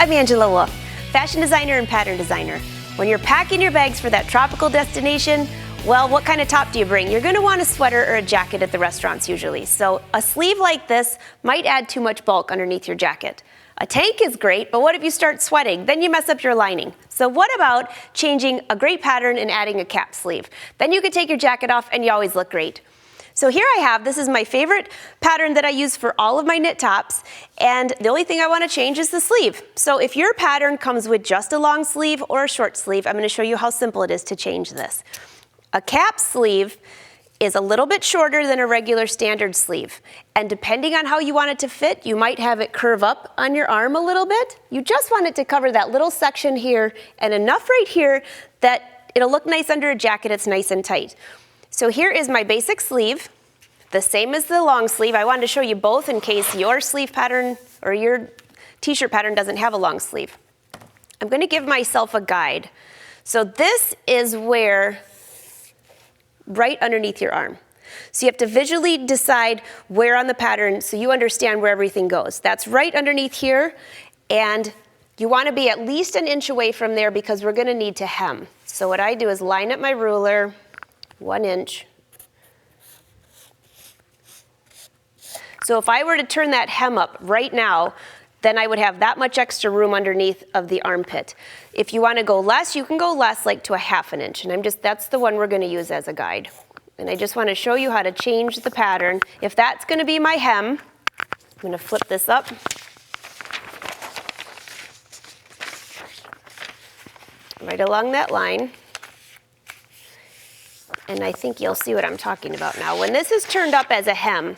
I'm Angela Wolf, fashion designer and pattern designer. When you're packing your bags for that tropical destination, well, what kind of top do you bring? You're going to want a sweater or a jacket at the restaurants usually. So a sleeve like this might add too much bulk underneath your jacket. A tank is great, but what if you start sweating? Then you mess up your lining. So what about changing a great pattern and adding a cap sleeve? Then you could take your jacket off and you always look great. So here I have, this is my favorite pattern that I use for all of my knit tops, and the only thing I want to change is the sleeve. So if your pattern comes with just a long sleeve or a short sleeve, I'm going to show you how simple it is to change this. A cap sleeve is a little bit shorter than a regular standard sleeve, and depending on how you want it to fit, you might have it curve up on your arm a little bit. You just want it to cover that little section here and enough right here that it'll look nice under a jacket. It's nice and tight. So here is my basic sleeve, the same as the long sleeve. I wanted to show you both in case your sleeve pattern or your t-shirt pattern doesn't have a long sleeve. I'm going to give myself a guide. So this is where, right underneath your arm. So you have to visually decide where on the pattern so you understand where everything goes. That's right underneath here, and you want to be at least an inch away from there because we're going to need to hem. So what I do is line up my ruler, 1 inch. So if I were to turn that hem up right now, then I would have that much extra room underneath of the armpit. If you want to go less, you can go less, like to a 1/2 inch. And that's the one we're going to use as a guide. And I just want to show you how to change the pattern. If that's going to be my hem, I'm going to flip this up. Right along that line. And I think you'll see what I'm talking about now. When this is turned up as a hem,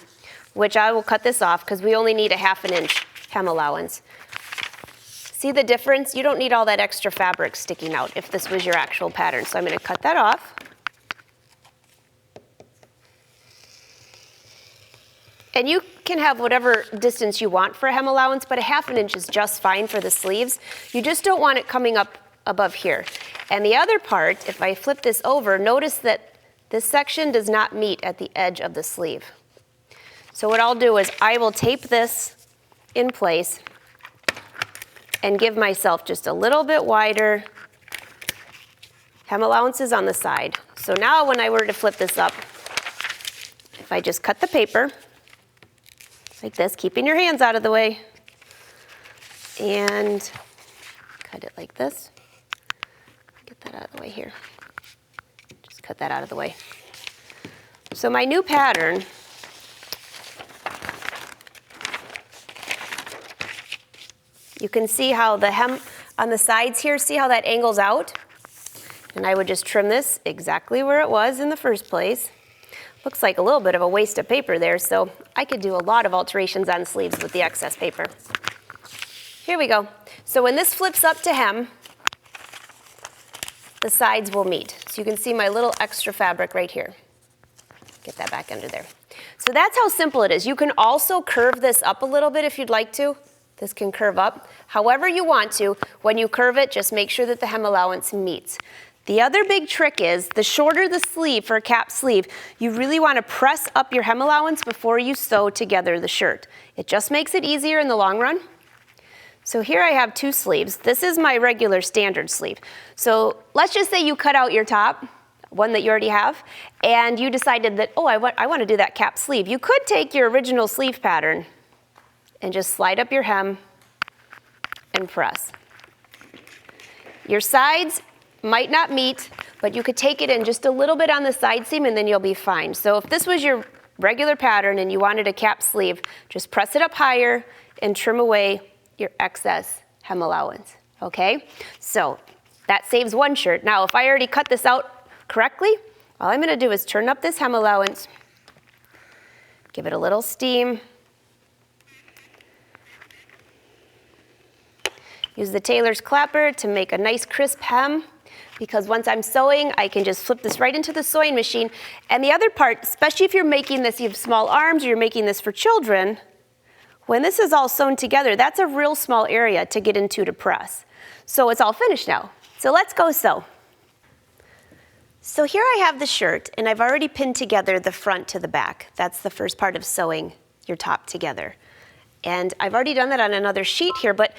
which I will cut this off because we only need a 1/2 inch hem allowance. See the difference? You don't need all that extra fabric sticking out if this was your actual pattern. So I'm going to cut that off. And you can have whatever distance you want for a hem allowance, but a 1/2 inch is just fine for the sleeves. You just don't want it coming up above here. And the other part, if I flip this over, notice that this section does not meet at the edge of the sleeve. So what I'll do is I will tape this in place and give myself just a little bit wider hem allowances on the side. So now when I were to flip this up, if I just cut the paper like this, keeping your hands out of the way, and cut it like this. Get that out of the way here. Just cut that out of the way. So my new pattern, you can see how the hem on the sides here, see how that angles out? And I would just trim this exactly where it was in the first place. Looks like a little bit of a waste of paper there, so I could do a lot of alterations on sleeves with the excess paper. Here we go. So when this flips up to hem, the sides will meet. So you can see my little extra fabric right here. Get that back under there. So that's how simple it is. You can also curve this up a little bit if you'd like to. This can curve up however you want to. When you curve it, just make sure that the hem allowance meets. The other big trick is, the shorter the sleeve for a cap sleeve, you really want to press up your hem allowance before you sew together the shirt. It just makes it easier in the long run. So here I have 2 sleeves. This is my regular standard sleeve. So let's just say you cut out your top, one that you already have, and you decided that, oh, I want to do that cap sleeve. You could take your original sleeve pattern and just slide up your hem and press. Your sides might not meet, but you could take it in just a little bit on the side seam and then you'll be fine. So if this was your regular pattern and you wanted a cap sleeve, just press it up higher and trim away your excess hem allowance, okay? So that saves one shirt. Now, if I already cut this out correctly, all I'm gonna do is turn up this hem allowance, give it a little steam, use the tailor's clapper to make a nice crisp hem, because once I'm sewing, I can just flip this right into the sewing machine. And the other part, especially if you're making this, you have small arms, or you're making this for children, when this is all sewn together, that's a real small area to get into to press. So it's all finished now. So let's go sew. So here I have the shirt, and I've already pinned together the front to the back. That's the first part of sewing your top together. And I've already done that on another sheet here, but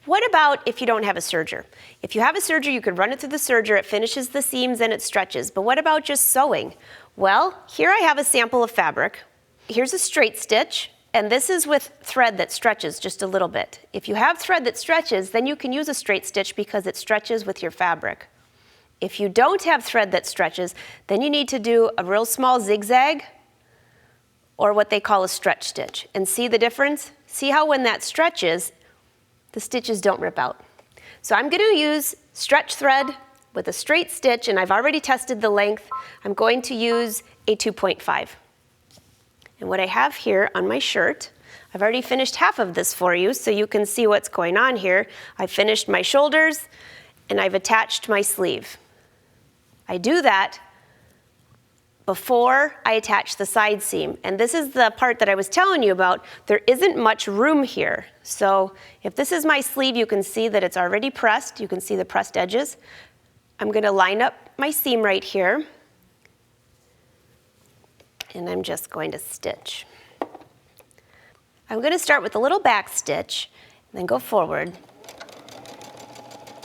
What about if you don't have a serger? If you have a serger, you could run it through the serger, it finishes the seams and it stretches. But what about just sewing? Well, here I have a sample of fabric. Here's a straight stitch, and this is with thread that stretches just a little bit. If you have thread that stretches, then you can use a straight stitch because it stretches with your fabric. If you don't have thread that stretches, then you need to do a real small zigzag or what they call a stretch stitch. And see the difference? See how when that stretches, the stitches don't rip out. So I'm going to use stretch thread with a straight stitch, and I've already tested the length. I'm going to use a 2.5. And what I have here on my shirt, I've already finished half of this for you so you can see what's going on here. I've finished my shoulders and I've attached my sleeve. I do that before I attach the side seam. And this is the part that I was telling you about. There isn't much room here. So if this is my sleeve, you can see that it's already pressed. You can see the pressed edges. I'm going to line up my seam right here. And I'm just going to stitch. I'm going to start with a little back stitch and then go forward.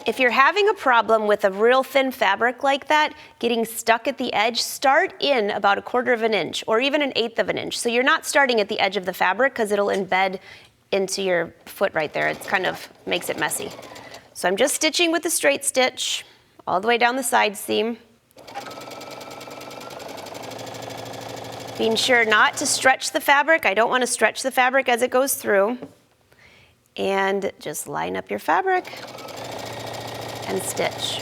If you're having a problem with a real thin fabric like that, getting stuck at the edge, start in about 1/4 of an inch or even 1/8 of an inch. So you're not starting at the edge of the fabric because it'll embed into your foot right there. It kind of makes it messy. So I'm just stitching with a straight stitch all the way down the side seam. Being sure not to stretch the fabric. I don't want to stretch the fabric as it goes through. And just line up your fabric and stitch.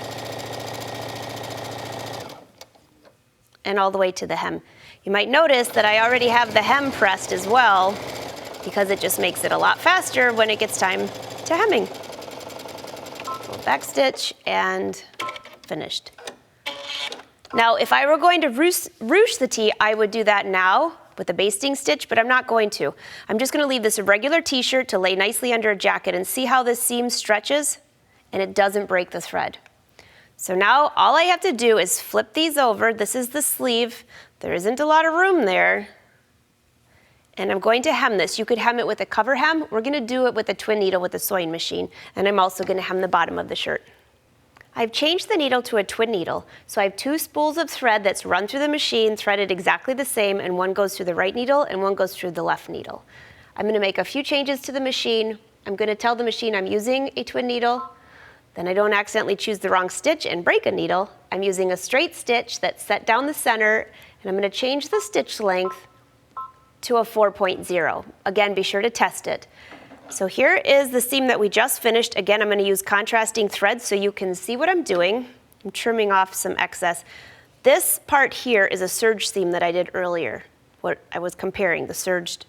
And all the way to the hem. You might notice that I already have the hem pressed as well because it just makes it a lot faster when it gets time to hemming. Little back stitch and finished. Now, if I were going to ruche the tee, I would do that now with a basting stitch, but I'm not going to. I'm just going to leave this a regular t-shirt to lay nicely under a jacket and see how this seam stretches and it doesn't break the thread. So now all I have to do is flip these over. This is the sleeve. There isn't a lot of room there. And I'm going to hem this. You could hem it with a cover hem. We're going to do it with a twin needle with a sewing machine. And I'm also going to hem the bottom of the shirt. I've changed the needle to a twin needle. So I have 2 spools of thread that's run through the machine, threaded exactly the same, and one goes through the right needle and one goes through the left needle. I'm going to make a few changes to the machine. I'm going to tell the machine I'm using a twin needle. Then I don't accidentally choose the wrong stitch and break a needle. I'm using a straight stitch that's set down the center, and I'm going to change the stitch length to a 4.0. Again, be sure to test it. So here is the seam that we just finished. Again, I'm going to use contrasting thread so you can see what I'm doing. I'm trimming off some excess. This part here is a serge seam that I did earlier. What I was comparing the serged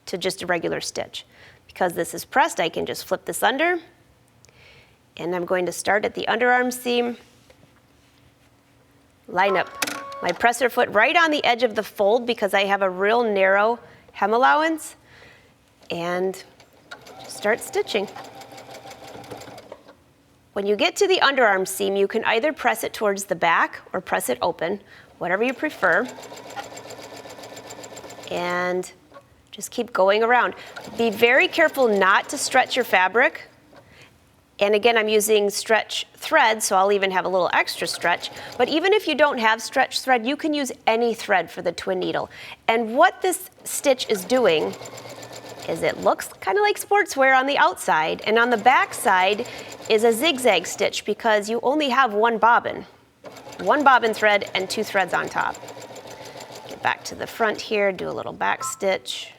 to just a regular stitch. Because this is pressed, I can just flip this under. And I'm going to start at the underarm seam. Line up my presser foot right on the edge of the fold because I have a real narrow hem allowance. And start stitching. When you get to the underarm seam, you can either press it towards the back or press it open, whatever you prefer. And just keep going around. Be very careful not to stretch your fabric. And again, I'm using stretch thread, so I'll even have a little extra stretch. But even if you don't have stretch thread, you can use any thread for the twin needle. And what this stitch is doing is it looks kind of like sportswear on the outside, and on the back side is a zigzag stitch because you only have one bobbin thread and 2 threads on top. Get back to the front here, do a little back stitch.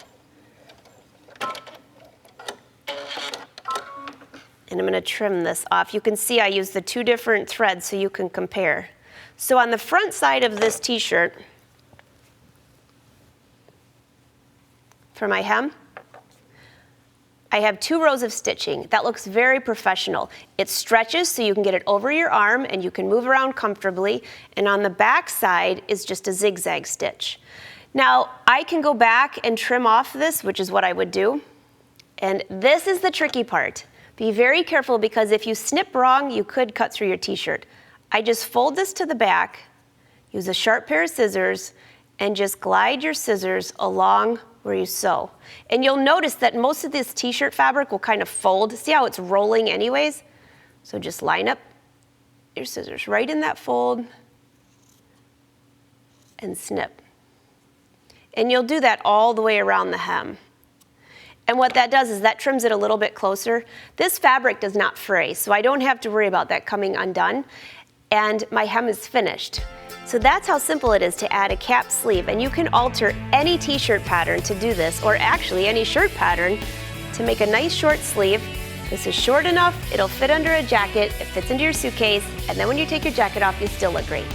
And I'm going to trim this off. You can see I use the 2 different threads so you can compare. So on the front side of this t-shirt, for my hem, I have 2 rows of stitching. That looks very professional. It stretches so you can get it over your arm and you can move around comfortably. And on the back side is just a zigzag stitch. Now, I can go back and trim off this, which is what I would do. And this is the tricky part. Be very careful because if you snip wrong, you could cut through your t-shirt. I just fold this to the back, use a sharp pair of scissors, and just glide your scissors along where you sew. And you'll notice that most of this t-shirt fabric will kind of fold. See how it's rolling anyways? So just line up your scissors right in that fold and snip. And you'll do that all the way around the hem. And what that does is that trims it a little bit closer. This fabric does not fray, so I don't have to worry about that coming undone. And my hem is finished. So that's how simple it is to add a cap sleeve. And you can alter any t-shirt pattern to do this, or actually any shirt pattern to make a nice short sleeve. This is short enough, it'll fit under a jacket, it fits into your suitcase, and then when you take your jacket off, you still look great.